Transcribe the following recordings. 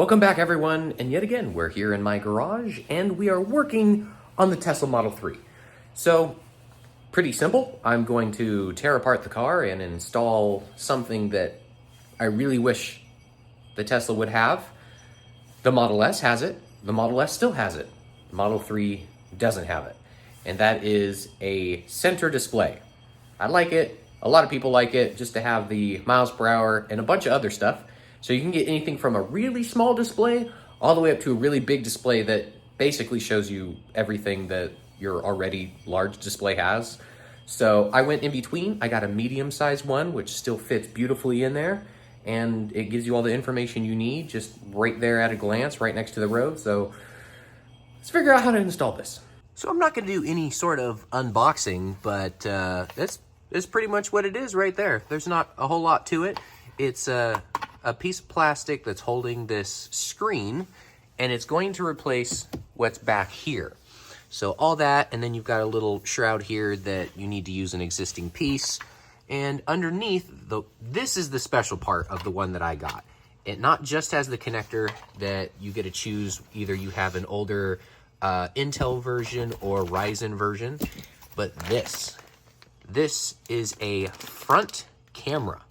Welcome back everyone, and yet again we're here in my garage and we are working on the Tesla Model 3. So, pretty simple. I'm going to tear apart the car and install something that I really wish the Tesla would have. The Model S has it, the Model S still has it, the Model 3 doesn't have it. And that is a center display. I like it, a lot of people like it, just to have the miles per hour and a bunch of other stuff. So you can get anything from a really small display all the way up to a really big display that basically shows you everything that your already large display has. So I went in between. I got a medium-sized one, which still fits beautifully in there, and it gives you all the information you need just right there at a glance, right next to the road. So let's figure out how to install this. So I'm not going to do any sort of unboxing, but that's pretty much what it is right there. There's not a whole lot to it. It's a piece of plastic that's holding this screen, and it's going to replace what's back here. So all that, and then you've got a little shroud here that you need to use an existing piece. And underneath, this is the special part of the one that I got. It not just has the connector that you get to choose, either you have an older Intel version or Ryzen version, but this is a front camera.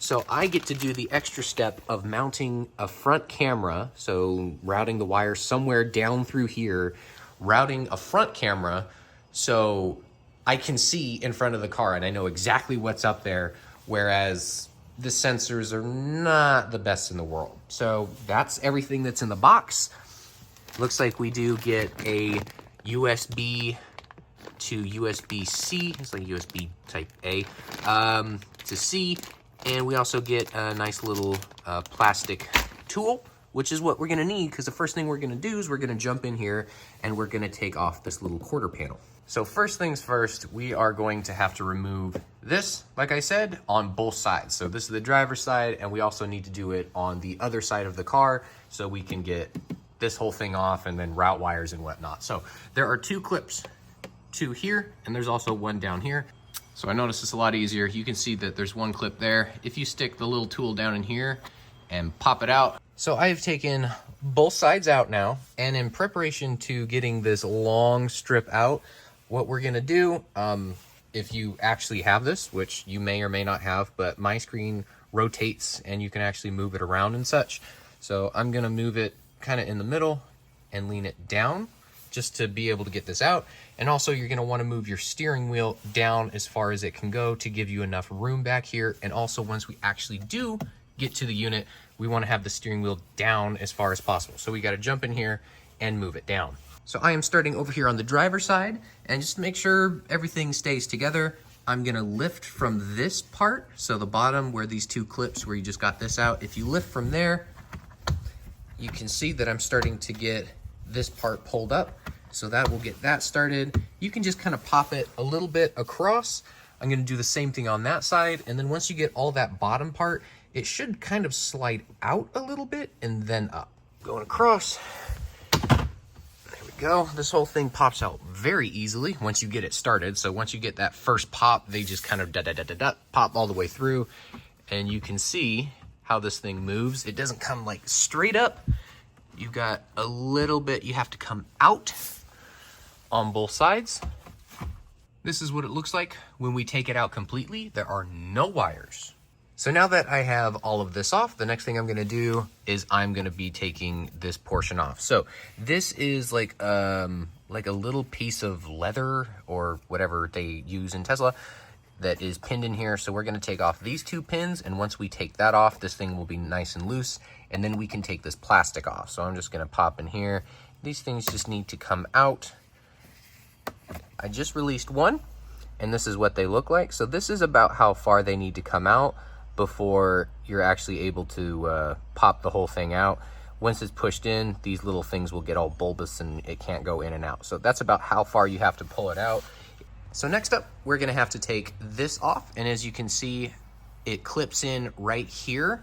So I get to do the extra step of mounting a front camera, so routing the wire somewhere down through here, routing a front camera so I can see in front of the car and I know exactly what's up there, whereas the sensors are not the best in the world. So that's everything that's in the box. Looks like we do get a USB to USB-C, it's like USB type A, to C. And we also get a nice little plastic tool, which is what we're gonna need, because the first thing we're gonna do is we're gonna jump in here and we're gonna take off this little quarter panel. So first things first, we are going to have to remove this, like I said, on both sides. So this is the driver's side, and we also need to do it on the other side of the car so we can get this whole thing off and then route wires and whatnot. So there are two clips, two here, and there's also one down here. So I noticed it's a lot easier. You can see that there's one clip there. If you stick the little tool down in here and pop it out. So I've taken both sides out now, and in preparation to getting this long strip out, what we're gonna do, if you actually have this, which you may or may not have, but my screen rotates and you can actually move it around and such. So I'm gonna move it kind of in the middle and lean it down just to be able to get this out. And also you're gonna wanna move your steering wheel down as far as it can go to give you enough room back here. And also once we actually do get to the unit, we wanna have the steering wheel down as far as possible. So we gotta jump in here and move it down. So I am starting over here on the driver's side, and just to make sure everything stays together, I'm gonna lift from this part. So the bottom where these two clips where you just got this out, if you lift from there, you can see that I'm starting to get this part pulled up. So that will get that started. You can just kind of pop it a little bit across. I'm gonna do the same thing on that side. And then once you get all that bottom part, it should kind of slide out a little bit and then up. Going across, there we go. This whole thing pops out very easily once you get it started. So once you get that first pop, they just kind of pop all the way through. And you can see how this thing moves. It doesn't come like straight up. You got a little bit, you have to come out on both sides. This is what it looks like when we take it out completely. There are no wires. So now that I have all of this off, the next thing I'm gonna do is I'm gonna be taking this portion off. So this is like a little piece of leather or whatever they use in Tesla that is pinned in here. So we're gonna take off these two pins, and once we take that off, this thing will be nice and loose, and then we can take this plastic off. So I'm just gonna pop in here. These things just need to come out. I just released one, and this is what they look like. So this is about how far they need to come out before you're actually able to pop the whole thing out. Once it's pushed in, these little things will get all bulbous and it can't go in and out. So that's about how far you have to pull it out. So next up, we're gonna have to take this off. And as you can see, it clips in right here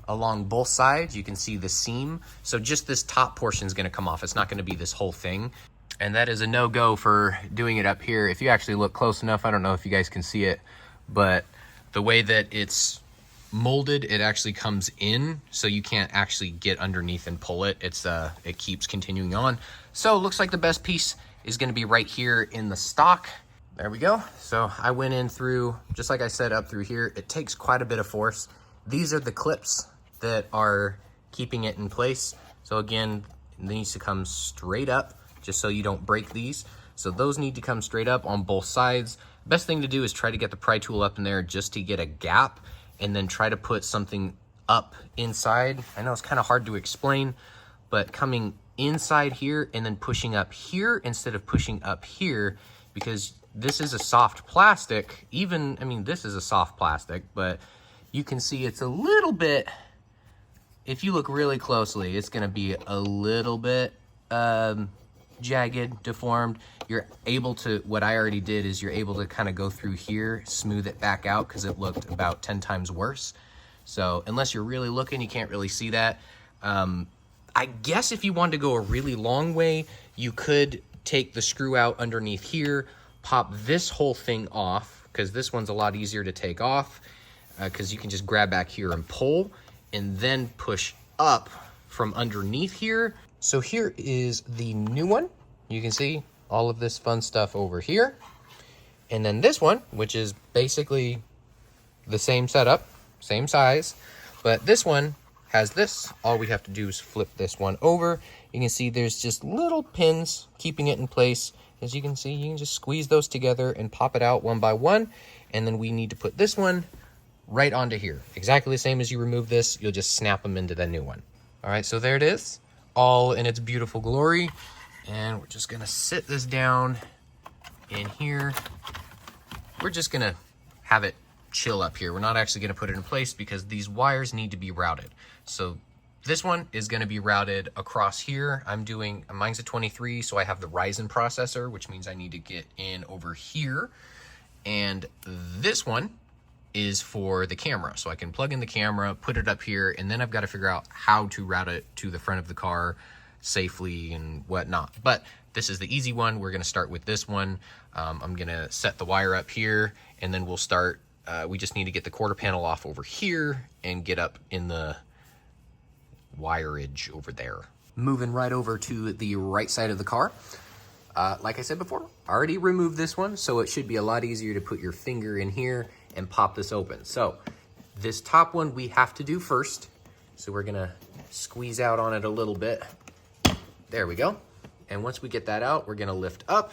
along both sides. You can see the seam. So just this top portion is gonna come off. It's not gonna be this whole thing. And that is a no-go for doing it up here. If you actually look close enough, I don't know if you guys can see it, but the way that it's molded, it actually comes in, so you can't actually get underneath and pull it. It keeps continuing on. So it looks like the best piece is gonna be right here in the stock. There we go. So I went in through, just like I said, up through here. It takes quite a bit of force. These are the clips that are keeping it in place. So again, it needs to come straight up just so you don't break these. So those need to come straight up on both sides. Best thing to do is try to get the pry tool up in there just to get a gap, and then try to put something up inside. I know it's kind of hard to explain, but coming inside here and then pushing up here instead of pushing up here, because this is a soft plastic. I mean, this is a soft plastic, but you can see it's a little bit, if you look really closely, it's gonna be a little bit jagged, deformed. You're able to, what I already did is you're able to kind of go through here, smooth it back out, because it looked about 10 times worse. So unless you're really looking, you can't really see that. I guess if you wanted to go a really long way, you could take the screw out underneath here, pop this whole thing off, because this one's a lot easier to take off, because you can just grab back here and pull, and then push up from underneath here. So here is the new one. You can see all of this fun stuff over here. And then this one, which is basically the same setup, same size, but this one has this. All we have to do is flip this one over. You can see there's just little pins keeping it in place. As you can see, you can just squeeze those together and pop it out one by one. And then we need to put this one right onto here. Exactly the same as you remove this, you'll just snap them into the new one. All right, so there it is, all in its beautiful glory. And we're just gonna sit this down in here. We're just gonna have it chill up here. We're not actually gonna put it in place because these wires need to be routed. So this one is gonna be routed across here. Mine's a 23, so I have the Ryzen processor, which means I need to get in over here. And this one is for the camera. So I can plug in the camera, put it up here, and then I've got to figure out how to route it to the front of the car safely and whatnot. But this is the easy one. We're going to start with this one. I'm going to set the wire up here, and then we'll start. We just need to get the quarter panel off over here and get up in the wireage over there. Moving right over to the right side of the car. Like I said before, I already removed this one, so it should be a lot easier to put your finger in here and pop this open. So this top one we have to do first. So we're gonna squeeze out on it a little bit. There we go. And once we get that out, we're gonna lift up.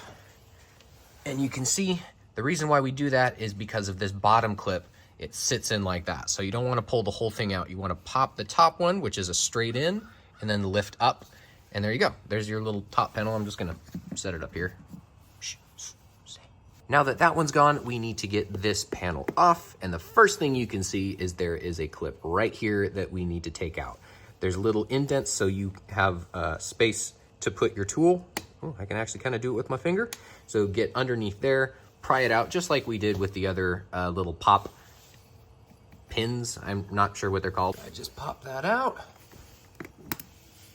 And you can see the reason why we do that is because of this bottom clip. It sits in like that. So you don't wanna pull the whole thing out. You wanna pop the top one, which is a straight in, and then lift up. And there you go. There's your little top panel. I'm just gonna set it up here. Now that that one's gone, we need to get this panel off. And the first thing you can see is there is a clip right here that we need to take out. There's little indents so you have space to put your tool. Oh, I can actually kind of do it with my finger. So get underneath there, pry it out just like we did with the other little pop pins. I'm not sure what they're called. I just pop that out.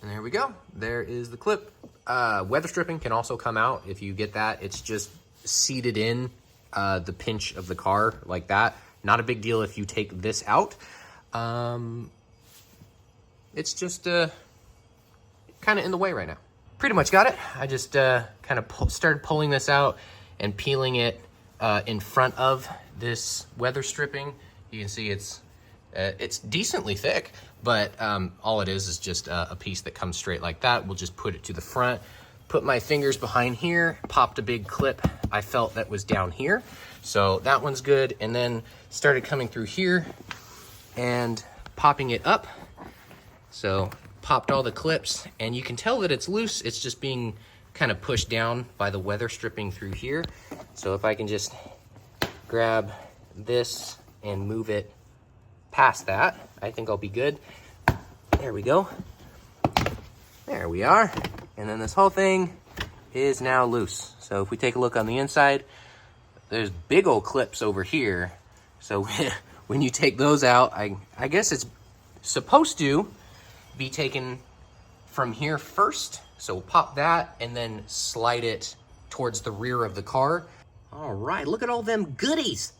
And there we go. There is the clip. Weather stripping can also come out if you get that. It's just seated in the pinch of the car like that. Not a big deal if you take this out. It's just kind of in the way right now. Pretty much got it. I just kind of started pulling this out and peeling it in front of this weather stripping. You can see it's decently thick, but all it is just a piece that comes straight like that. We'll just put it to the front. Put my fingers behind here, popped a big clip I felt that was down here. So that one's good. And then started coming through here and popping it up. So popped all the clips, and you can tell that it's loose. It's just being kind of pushed down by the weather stripping through here. So if I can just grab this and move it past that, I think I'll be good. There we go. There we are. And then this whole thing is now loose. So if we take a look on the inside, there's big old clips over here. So when you take those out, I guess it's supposed to be taken from here first. So we'll pop that and then slide it towards the rear of the car. All right, look at all them goodies.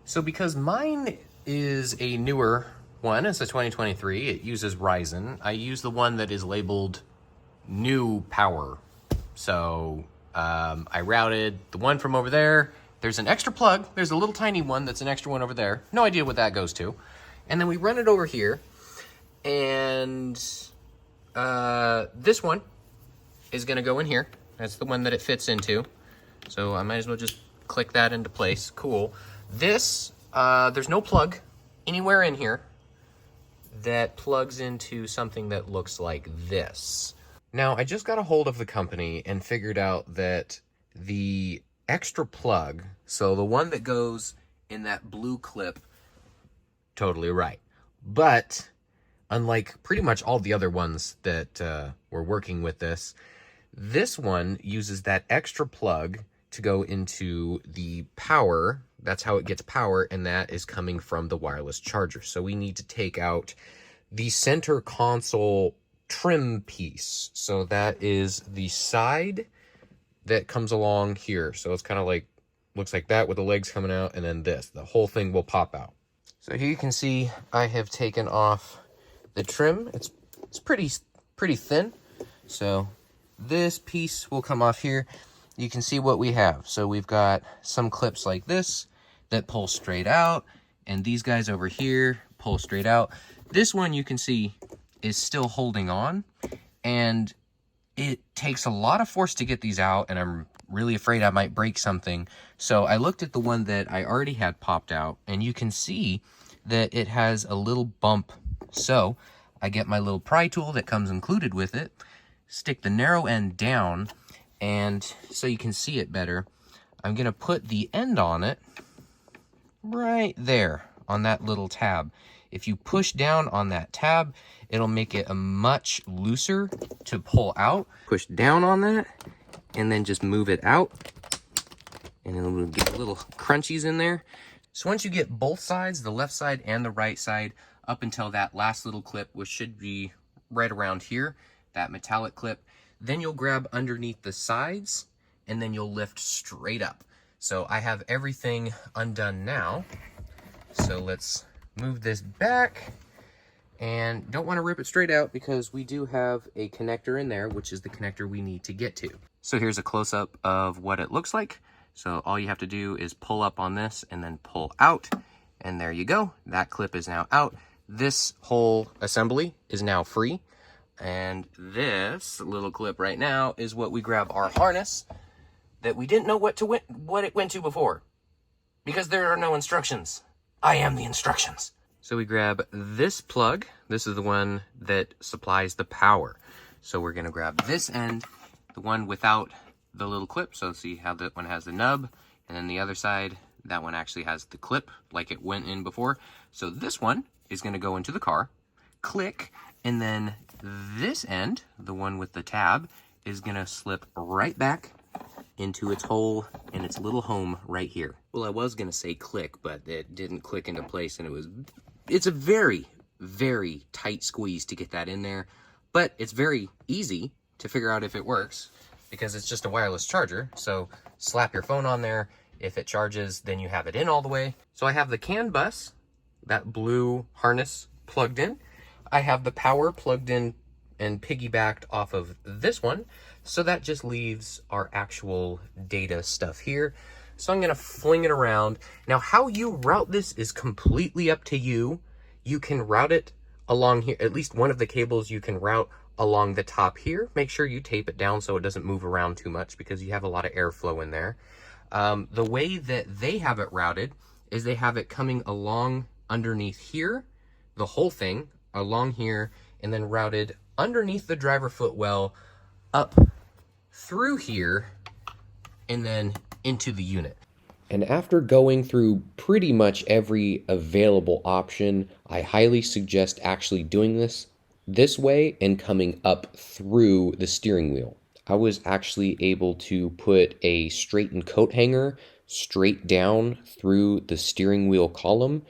So because mine is a newer one. It's a 2023. It uses Ryzen. I use the one that is labeled new power. So I routed the one from over there. There's an extra plug. There's a little tiny one that's an extra one over there. No idea what that goes to. And then we run it over here. And this one is going to go in here. That's the one that it fits into. So I might as well just click that into place. Cool. This, there's no plug anywhere in here that plugs into something that looks like this. Now, I just got a hold of the company and figured out that the extra plug, so the one that goes in that blue clip, totally right. But unlike pretty much all the other ones that were working with this one uses that extra plug to go into the power. That's how it gets power, and that is coming from the wireless charger. So we need to take out the center console trim piece. So that is the side that comes along here. So it's kind of like, looks like that with the legs coming out, and then this. The whole thing will pop out. So here you can see I have taken off the trim. It's pretty thin. So this piece will come off here. You can see what we have. So we've got some clips like this that pull straight out, and these guys over here pull straight out. This one you can see is still holding on, and it takes a lot of force to get these out, and I'm really afraid I might break something. So I looked at the one that I already had popped out, and you can see that it has a little bump. So I get my little pry tool that comes included with it, stick the narrow end down, and so you can see it better, I'm gonna put the end on it right there on that little tab. If you push down on that tab, it'll make it a much looser to pull out. Push down on that and then just move it out, and it'll get little crunchies in there. So once you get both sides, the left side and the right side, up until that last little clip, which should be right around here, that metallic clip, then you'll grab underneath the sides and then you'll lift straight up. So I have everything undone now. So let's move this back, and don't want to rip it straight out because we do have a connector in there, which is the connector we need to get to. So here's a close-up of what it looks like. So all you have to do is pull up on this and then pull out, and there you go. That clip is now out. This whole assembly is now free. And this little clip right now is what we grab our harness that we didn't know what it went to before, because there are no instructions. I am the instructions. So we grab this plug. This is the one that supplies the power. So we're gonna grab this end, the one without the little clip. So see how that one has the nub, and then the other side, that one actually has the clip like it went in before. So this one is gonna go into the car, click, and then this end, the one with the tab, is gonna slip right back into its hole in its little home right here. Well, I was gonna say click, but it didn't click into place, and it's a very, very tight squeeze to get that in there, but it's very easy to figure out if it works because it's just a wireless charger. So slap your phone on there. If it charges, then you have it in all the way. So I have the CAN bus, that blue harness, plugged in. I have the power plugged in and piggybacked off of this one. So that just leaves our actual data stuff here. So I'm gonna fling it around. Now, how you route this is completely up to you. You can route it along here. At least one of the cables you can route along the top here. Make sure you tape it down so it doesn't move around too much because you have a lot of airflow in there. The way that they have it routed is they have it coming along underneath here, the whole thing along here, and then routed underneath the driver footwell up through here and then into the unit. And after going through pretty much every available option, I highly suggest actually doing this way and coming up through the steering wheel. I was actually able to put a straightened coat hanger straight down through the steering wheel column,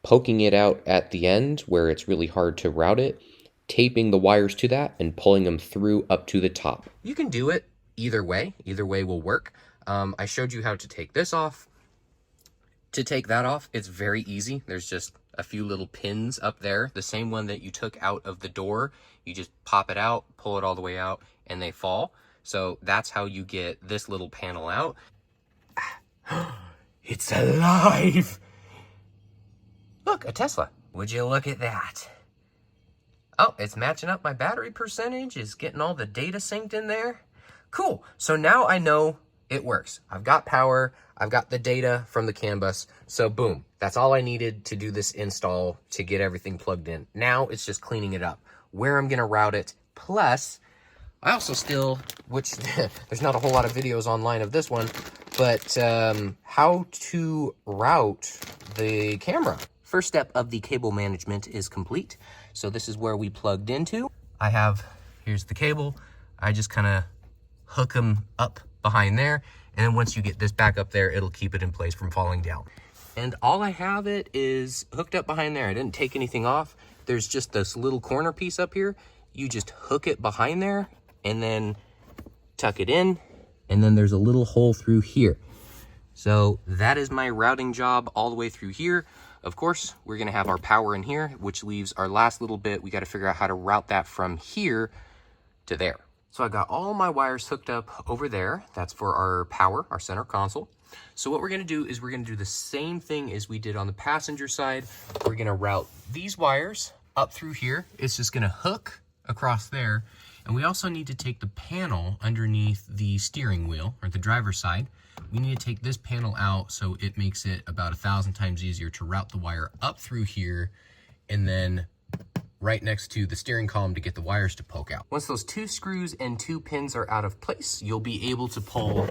poking it out at the end where it's really hard to route it, taping the wires to that, and pulling them through up to the top. You can do it either way. Either way will work. I showed you how to take this off, To take that off, it's very easy. There's just a few little pins up there. The same one that you took out of the door. You just pop it out, pull it all the way out, and they fall. So that's how you get this little panel out. It's alive! Look, a Tesla. Would you look at that? Oh, it's matching up. My battery percentage is getting all the data synced in there. Cool. So now I know it works. I've got power. I've got the data from the CAN bus. So boom, that's all I needed to do this install to get everything plugged in. Now it's just cleaning it up, where I'm going to route it. Plus, I also still, which there's not a whole lot of videos online of this one, but how to route the camera. First step of the cable management is complete. So this is where we plugged into. Here's the cable. I just kind of hook them up behind there. And then once you get this back up there, it'll keep it in place from falling down. And all I have it is hooked up behind there. I didn't take anything off. There's just this little corner piece up here. You just hook it behind there and then tuck it in. And then there's a little hole through here. So that is my routing job all the way through here. Of course, we're gonna have our power in here, which leaves our last little bit. We gotta figure out how to route that from here to there. So I got all my wires hooked up over there. That's for our power, our center console. So what we're gonna do is we're gonna do the same thing as we did on the passenger side. We're gonna route these wires up through here. It's just gonna hook across there. And we also need to take the panel underneath the steering wheel, or the driver's side. We need to take this panel out so it makes it about 1,000 times easier to route the wire up through here and then right next to the steering column to get the wires to poke out. Once those 2 screws and 2 pins are out of place, you'll be able to pull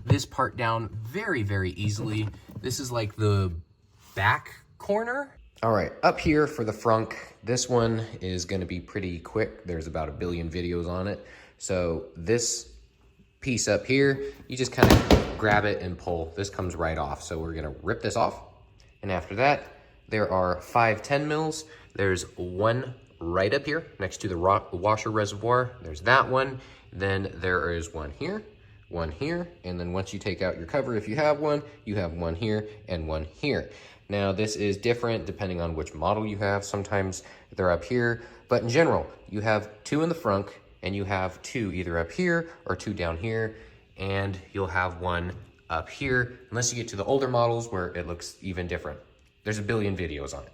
this part down very, very easily. This is like the back corner. All right, up here for the frunk, this one is gonna be pretty quick. There's about 1 billion videos on it. So this piece up here, you just kind of grab it and pull. This comes right off. So we're gonna rip this off. And after that, there are 5 10 mils. There's one right up here next to the washer reservoir. There's that one. Then there is one here, and then once you take out your cover, if you have one, you have one here and one here. Now this is different depending on which model you have. Sometimes they're up here, but in general, you have 2 in the front and you have 2 either up here or 2 down here, and you'll have one up here, unless you get to the older models where it looks even different. There's 1 billion videos on it.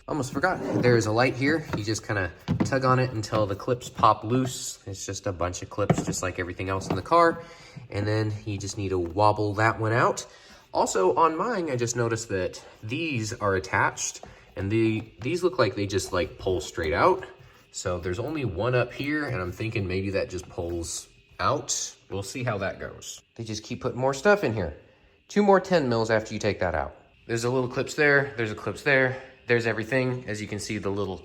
Almost forgot, there's a light here. You just kind of tug on it until the clips pop loose. It's just a bunch of clips, just like everything else in the car. And then you just need to wobble that one out. Also on mine, I just noticed that these are attached, and these look like they just like pull straight out. So there's only one up here, and I'm thinking maybe that just pulls out. We'll see how that goes. They just keep putting more stuff in here. 2 more 10 mils after you take that out. There's a little clips there, there's a clips there, there's everything. As you can see, the little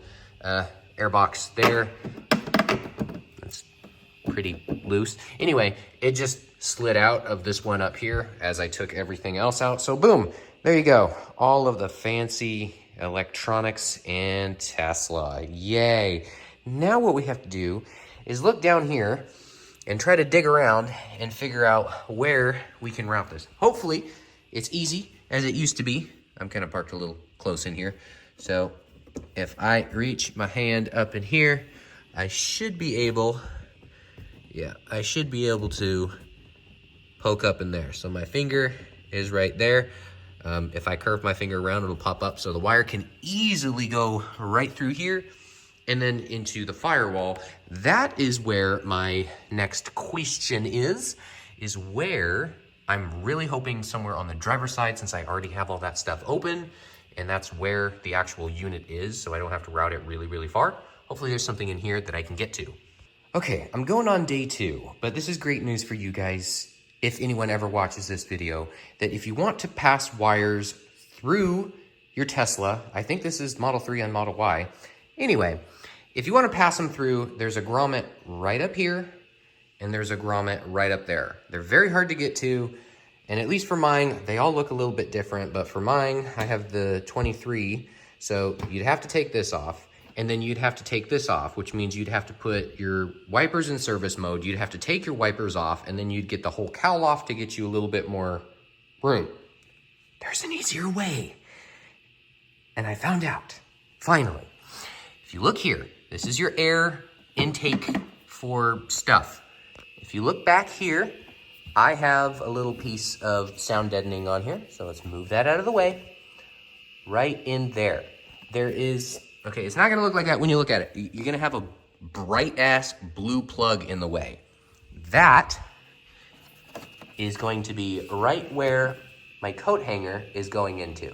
air box there. That's pretty loose. Anyway, it just slid out of this one up here as I took everything else out. So boom, there you go. All of the fancy electronics and Tesla, yay. Now what we have to do is look down here and try to dig around and figure out where we can route this. Hopefully it's easy as it used to be. I'm kind of parked a little close in here. So if I reach my hand up in here, I should be able to poke up in there. So my finger is right there. If I curve my finger around, it'll pop up. So the wire can easily go right through here and then into the firewall. That is where my next question is where I'm really hoping somewhere on the driver's side, since I already have all that stuff open, and that's where the actual unit is, so I don't have to route it really, really far. Hopefully there's something in here that I can get to. Okay, I'm going on day 2, but this is great news for you guys, if anyone ever watches this video, that if you want to pass wires through your Tesla, I think this is Model 3 and Model Y. Anyway, if you want to pass them through, there's a grommet right up here, and there's a grommet right up there. They're very hard to get to, and at least for mine, they all look a little bit different, but for mine, I have the 23, so you'd have to take this off, and then you'd have to take this off, which means you'd have to put your wipers in service mode, you'd have to take your wipers off, and then you'd get the whole cowl off to get you a little bit more room. there's an easier way. And I found out, finally. If you look here, this is your air intake for stuff. If you look back here, I have a little piece of sound deadening on here. So let's move that out of the way. Right in there. There is, okay, it's not gonna look like that when you look at it. You're gonna have a bright ass blue plug in the way. That is going to be right where my coat hanger is going into.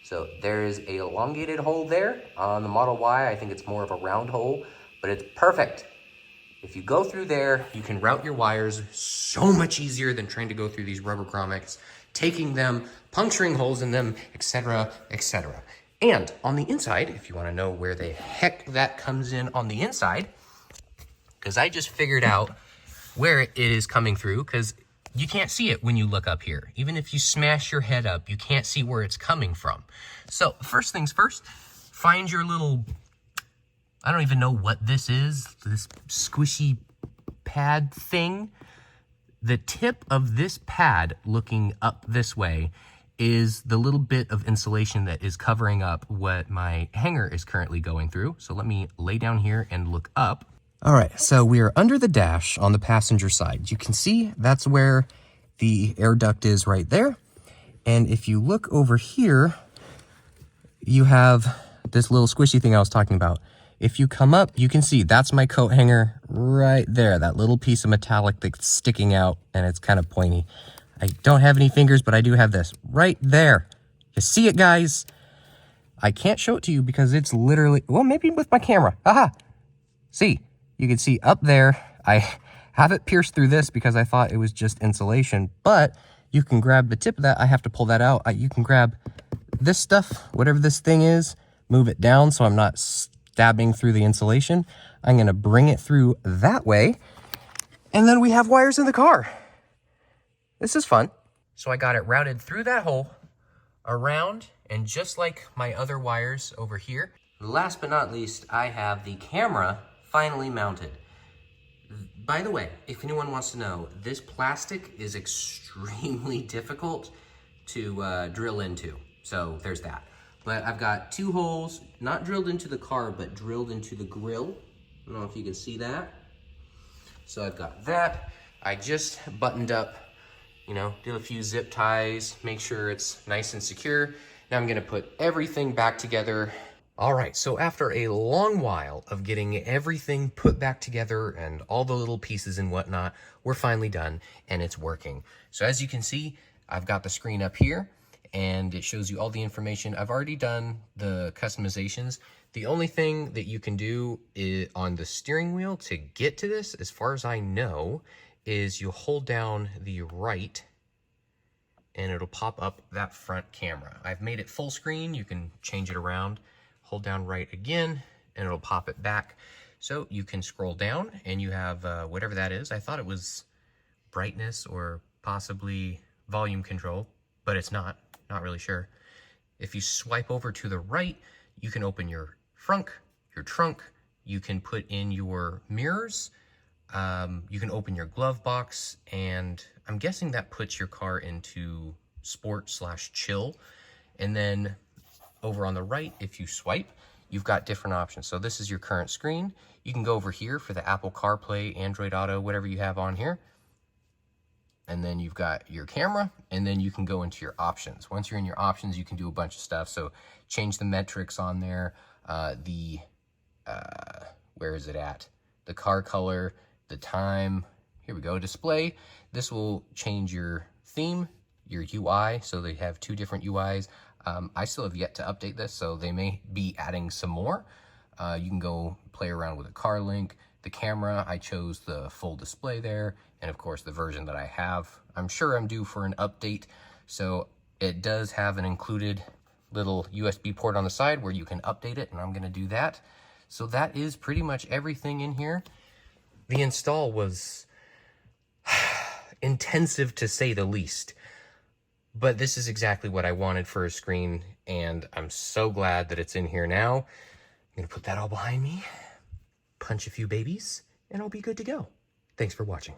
So there's a elongated hole there. On the Model Y, I think it's more of a round hole, but it's perfect. If you go through there, you can route your wires so much easier than trying to go through these rubber grommets, taking them, puncturing holes in them, etc., etc. And on the inside, if you want to know where the heck that comes in on the inside, because I just figured out where it is coming through, because you can't see it when you look up here. Even if you smash your head up, you can't see where it's coming from. So first things first, find your little, I don't even know what this is, this squishy pad thing. The tip of this pad looking up this way is the little bit of insulation that is covering up what my hanger is currently going through. So let me lay down here and look up. All right, so we are under the dash on the passenger side. You can see that's where the air duct is right there. And if you look over here, you have this little squishy thing I was talking about. If you come up, you can see that's my coat hanger right there, that little piece of metallic that's sticking out and it's kind of pointy. I don't have any fingers, but I do have this right there. You see it, guys? I can't show it to you because it's literally, well, maybe with my camera. Aha! See? You can see up there, I have it pierced through this because I thought it was just insulation, but you can grab the tip of that. I have to pull that out. You can grab this stuff, whatever this thing is, move it down so I'm not stabbing through the insulation. I'm gonna bring it through that way, and then we have wires in the car. This is fun. So I got it routed through that hole, around, and just like my other wires over here. Last but not least, I have the camera finally mounted. By the way, if anyone wants to know, this plastic is extremely difficult to drill into. So there's that. But I've got two holes, not drilled into the car, but drilled into the grill. I don't know if you can see that. So I've got that. I just buttoned up, you know, did a few zip ties, make sure it's nice and secure. Now I'm gonna put everything back together. All right, so after a long while of getting everything put back together and all the little pieces and whatnot, we're finally done and it's working. So as you can see, I've got the screen up here and it shows you all the information. I've already done the customizations. The only thing that you can do is on the steering wheel to get to this, as far as I know, is you hold down the right and it'll pop up that front camera. I've made it full screen. You can change it around. Hold down right again, and it'll pop it back. So you can scroll down, and you have whatever that is. I thought it was brightness or possibly volume control, but it's not really sure. If you swipe over to the right, you can open your trunk. You can put in your mirrors. You can open your glove box, and I'm guessing that puts your car into sport/chill. And then over on the right, if you swipe, you've got different options. So this is your current screen. You can go over here for the Apple CarPlay, Android Auto, whatever you have on here. And then you've got your camera, and then you can go into your options. Once you're in your options, you can do a bunch of stuff. So change the metrics on there, where is it at? The car color, the time, here we go, display. This will change your theme, your UI, so they have two different UIs. I still have yet to update this, so they may be adding some more. You can go play around with a car link. The camera, I chose the full display there, and of course the version that I have. I'm sure I'm due for an update, so it does have an included little USB port on the side where you can update it, and I'm gonna do that. So that is pretty much everything in here. The install was intensive to say the least. But this is exactly what I wanted for a screen, and I'm so glad that it's in here now. I'm gonna put that all behind me, punch a few babies, and I'll be good to go. Thanks for watching.